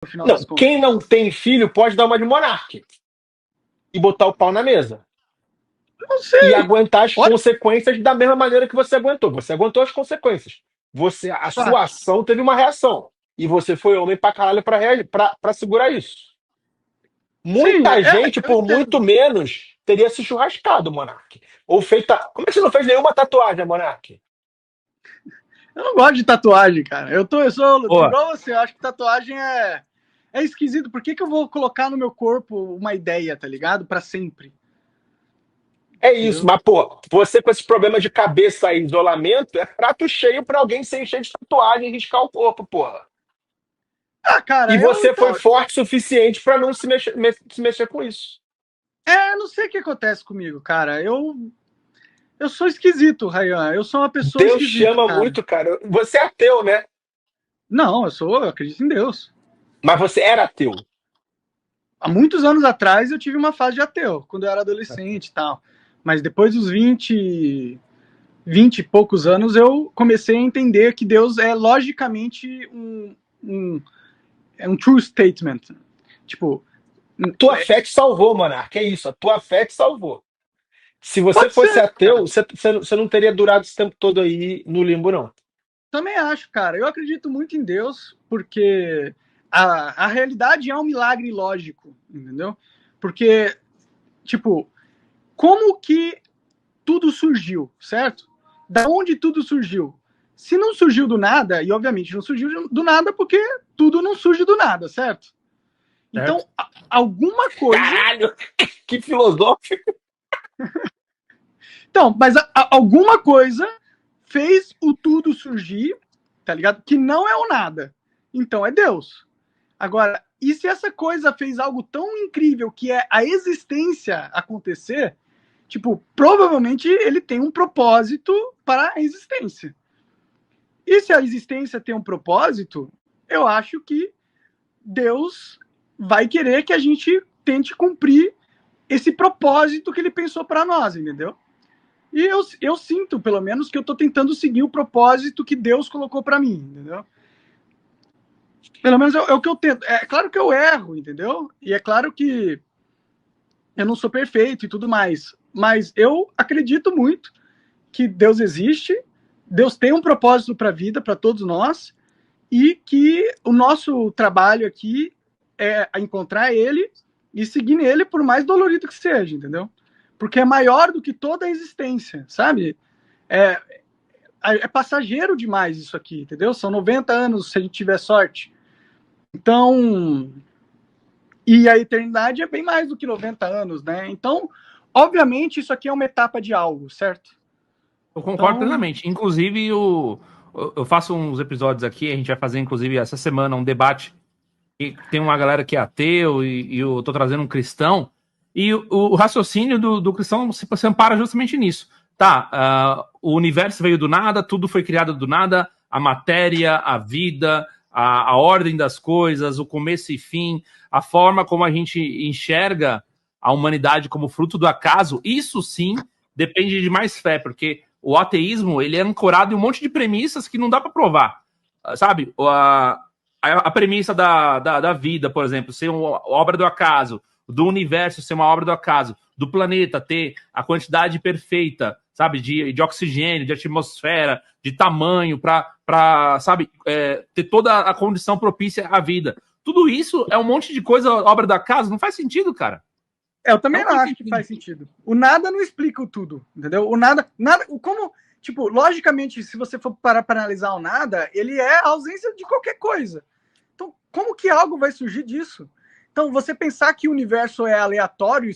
no final Não, das contas. quem não tem filho pode dar uma de monarca e botar o pau na mesa. Não E sei. aguentar as Olha, consequências da mesma maneira que você aguentou. Você aguentou as consequências. A sua fato. ação teve uma reação. E você foi homem pra caralho pra segurar isso. Sim, Muita gente, eu por muito entendo. menos, teria se churrascado, Monark. Ou feita. Como é que você não fez nenhuma tatuagem, Monark? Eu não gosto de tatuagem, cara. Eu sou Pô, igual você, eu acho que tatuagem é esquisito. Por que, que eu vou colocar no meu corpo uma ideia, tá ligado? Pra sempre. É isso, Entendeu? mas, pô, você com esses problemas de cabeça e isolamento, é prato cheio pra alguém se encher de tatuagem e riscar o corpo, porra. Ah, E cara, eu você foi então. forte o suficiente pra não se mexer com isso. Eu não sei o que acontece comigo, cara. Eu sou esquisito, Rayan. Eu sou uma pessoa Deus te esquisita, ama cara. muito, cara. Você é ateu, né? Não, eu acredito em Deus. Mas você era ateu. Há muitos anos atrás eu tive uma fase de ateu, quando eu era adolescente e tal. Mas depois dos 20 e poucos anos, eu comecei a entender que Deus é logicamente um, um true statement. Tipo, Tua fé te salvou, Monarca. É isso, a tua fé te salvou. Se você pode fosse ser, ateu, cara. você não teria durado esse tempo todo aí no limbo, não. Também acho, cara. Eu acredito muito em Deus, porque a realidade é um milagre lógico, entendeu? Porque, tipo, como que tudo surgiu, certo? Da onde tudo surgiu? Se não surgiu do nada, e obviamente não surgiu do nada porque tudo não surge do nada, certo? certo? Então, alguma coisa. Caralho, que filosófico. Então, mas alguma coisa fez o tudo surgir, tá ligado? Que não é o nada. Então é Deus. Agora, e se essa coisa fez algo tão incrível que é a existência acontecer? Tipo, provavelmente ele tem um propósito para a existência. E se a existência tem um propósito, eu acho que Deus vai querer que a gente tente cumprir esse propósito que ele pensou para nós, entendeu? E eu sinto, pelo menos, que eu estou tentando seguir o propósito que Deus colocou para mim, entendeu? Pelo menos é o que eu tento. É claro que eu erro, entendeu? E é claro que eu não sou perfeito e tudo mais. Mas eu acredito muito que Deus existe, Deus tem um propósito para a vida, para todos nós, e que o nosso trabalho aqui é encontrar ele e seguir nele, por mais dolorido que seja, entendeu? Porque é maior do que toda a existência, sabe? É, é passageiro demais isso aqui, entendeu? São 90 anos se a gente tiver sorte. Então, e a eternidade é bem mais do que 90 anos, né? Então, obviamente, isso aqui é uma etapa de algo, certo? Eu concordo Então, plenamente. Inclusive, eu faço uns episódios aqui, a gente vai fazer, inclusive, essa semana um debate. E tem uma galera que é ateu e eu tô trazendo um cristão. E o raciocínio do cristão se ampara justamente nisso. Tá, o universo veio do nada, tudo foi criado do nada, a matéria, a vida, a ordem das coisas, o começo e fim, a forma como a gente enxerga a humanidade como fruto do acaso, isso sim depende de mais fé, porque o ateísmo ele é ancorado em um monte de premissas que não dá para provar. Sabe? A premissa da vida, por exemplo, ser uma obra do acaso, do universo ser uma obra do acaso, do planeta ter a quantidade perfeita, sabe, de oxigênio, de atmosfera, de tamanho, para sabe, ter toda a condição propícia à vida. Tudo isso é um monte de coisa, obra do acaso, não faz sentido, cara. eu também Não não faz acho que sentido. faz sentido. O nada não explica o tudo, entendeu? O nada, como, tipo, logicamente, se você for parar para analisar o nada, ele é a ausência de qualquer coisa. Então, como que algo vai surgir disso? Então, você pensar que o universo é aleatório e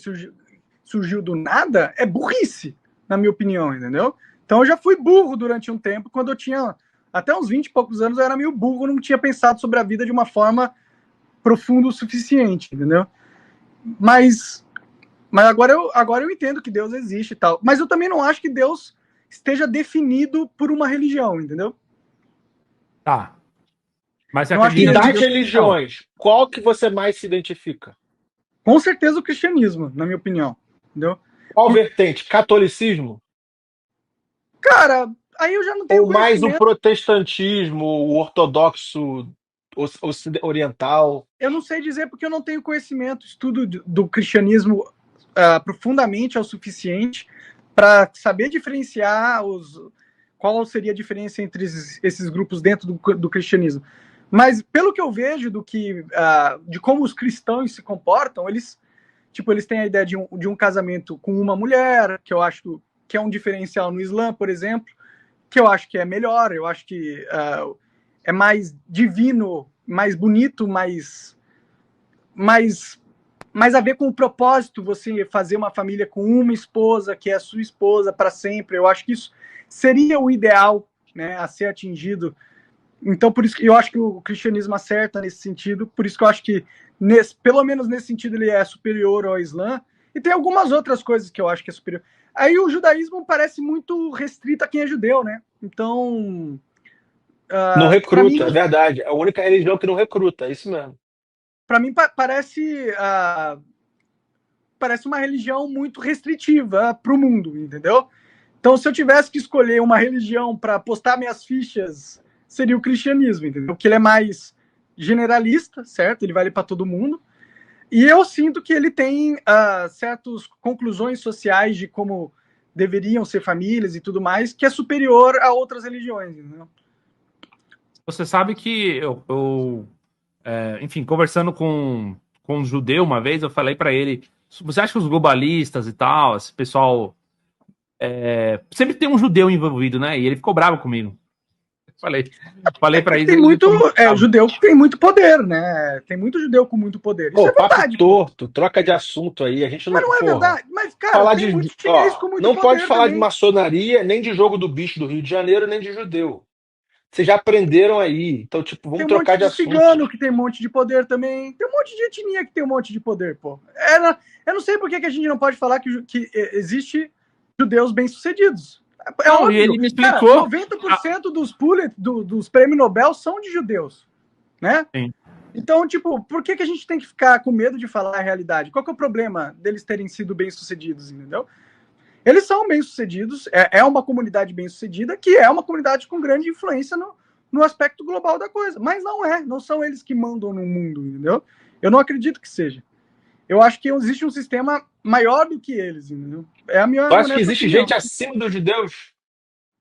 surgiu do nada é burrice, na minha opinião, entendeu? Então, eu já fui burro durante um tempo, quando eu tinha até uns 20 e poucos anos, eu era meio burro, não tinha pensado sobre a vida de uma forma profunda o suficiente, entendeu? Mas agora eu entendo que Deus existe e tal. Mas eu também não acho que Deus esteja definido por uma religião, entendeu? Tá. Mas você Não acho que E acredita que das existe. Deus. Não. religiões, qual que você mais se identifica? Com certeza o cristianismo, na minha opinião, entendeu? Qual Por, vertente? Catolicismo? cara, aí eu já não tenho Ou mais o conhecimento. protestantismo, o ortodoxo oriental? Eu não sei dizer porque eu não tenho conhecimento, estudo do cristianismo profundamente o suficiente para saber diferenciar qual seria a diferença entre esses grupos dentro do cristianismo. Mas pelo que eu vejo de como os cristãos se comportam, eles têm a ideia de um casamento com uma mulher, que eu acho que é um diferencial no Islã, por exemplo, que eu acho que é melhor, eu acho que é mais divino, mais bonito, mais a ver com o propósito, você fazer uma família com uma esposa, que é a sua esposa para sempre. Eu acho que isso seria o ideal, né, a ser atingido. Então, por isso que eu acho que o cristianismo acerta nesse sentido, por isso que eu acho que, pelo menos nesse sentido, ele é superior ao Islã. E tem algumas outras coisas que eu acho que é superior. Aí o judaísmo parece muito restrito a quem é judeu, né? Então... Não recruta, mim, é verdade. É a única religião que não recruta, é isso mesmo. Para mim, parece uma religião muito restritiva para o mundo, entendeu? Então, se eu tivesse que escolher uma religião para postar minhas fichas, seria o cristianismo, entendeu? Porque ele é mais generalista, certo? Ele vale para todo mundo. E eu sinto que ele tem certas conclusões sociais de como deveriam ser famílias e tudo mais, que é superior a outras religiões, entendeu? Você sabe que enfim, conversando com um judeu uma vez, eu falei para ele, você acha que os globalistas e tal, esse pessoal, sempre tem um judeu envolvido, né? E ele ficou bravo comigo. Falei para ele. Tem muito judeu que tem muito poder, né? Tem muito judeu com muito poder. Isso é verdade. Papo torto, troca de assunto aí. A gente não, mas não é verdade. Mas, cara, falar tem muito chinês com muito não poder pode falar também. de maçonaria, nem de jogo do bicho do Rio de Janeiro, nem de judeu. Vocês já aprenderam aí. Então, vamos trocar de assunto. Tem um monte de cigano que tem um monte de poder também. Tem um monte de etnia que tem um monte de poder, pô. Eu não sei por que a gente não pode falar que existe judeus bem-sucedidos. É óbvio. E ele me explicou. Cara, 90% dos prêmios Nobel são de judeus, né? Sim. Então, por que a gente tem que ficar com medo de falar a realidade? Qual que é o problema deles terem sido bem-sucedidos, entendeu? Eles são bem-sucedidos, é uma comunidade bem-sucedida, que é uma comunidade com grande influência no aspecto global da coisa. Mas não são eles que mandam no mundo, entendeu? Eu não acredito que seja. Eu acho que existe um sistema maior do que eles, entendeu? É a minha. Eu acho que existe gente acima dos judeus?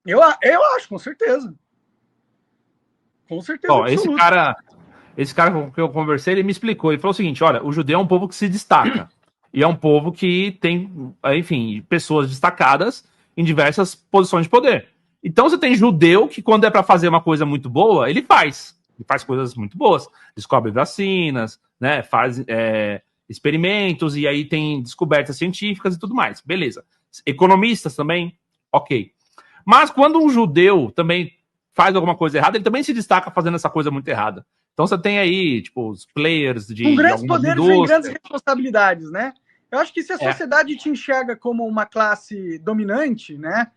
Eu acho, com certeza. Com certeza. Ó, esse cara com que eu conversei, ele me explicou. Ele falou o seguinte: olha, o judeu é um povo que se destaca. E é um povo que tem, enfim, pessoas destacadas em diversas posições de poder. Então você tem judeu que, quando é para fazer uma coisa muito boa, ele faz. Ele faz coisas muito boas. Descobre vacinas, né? Faz experimentos, e aí tem descobertas científicas e tudo mais. Beleza. Economistas também, ok. Mas quando um judeu também faz alguma coisa errada, ele também se destaca fazendo essa coisa muito errada. Então você tem aí, os players de com grandes poderes vem grandes responsabilidades, né? Eu acho que se a sociedade te enxerga como uma classe dominante, né?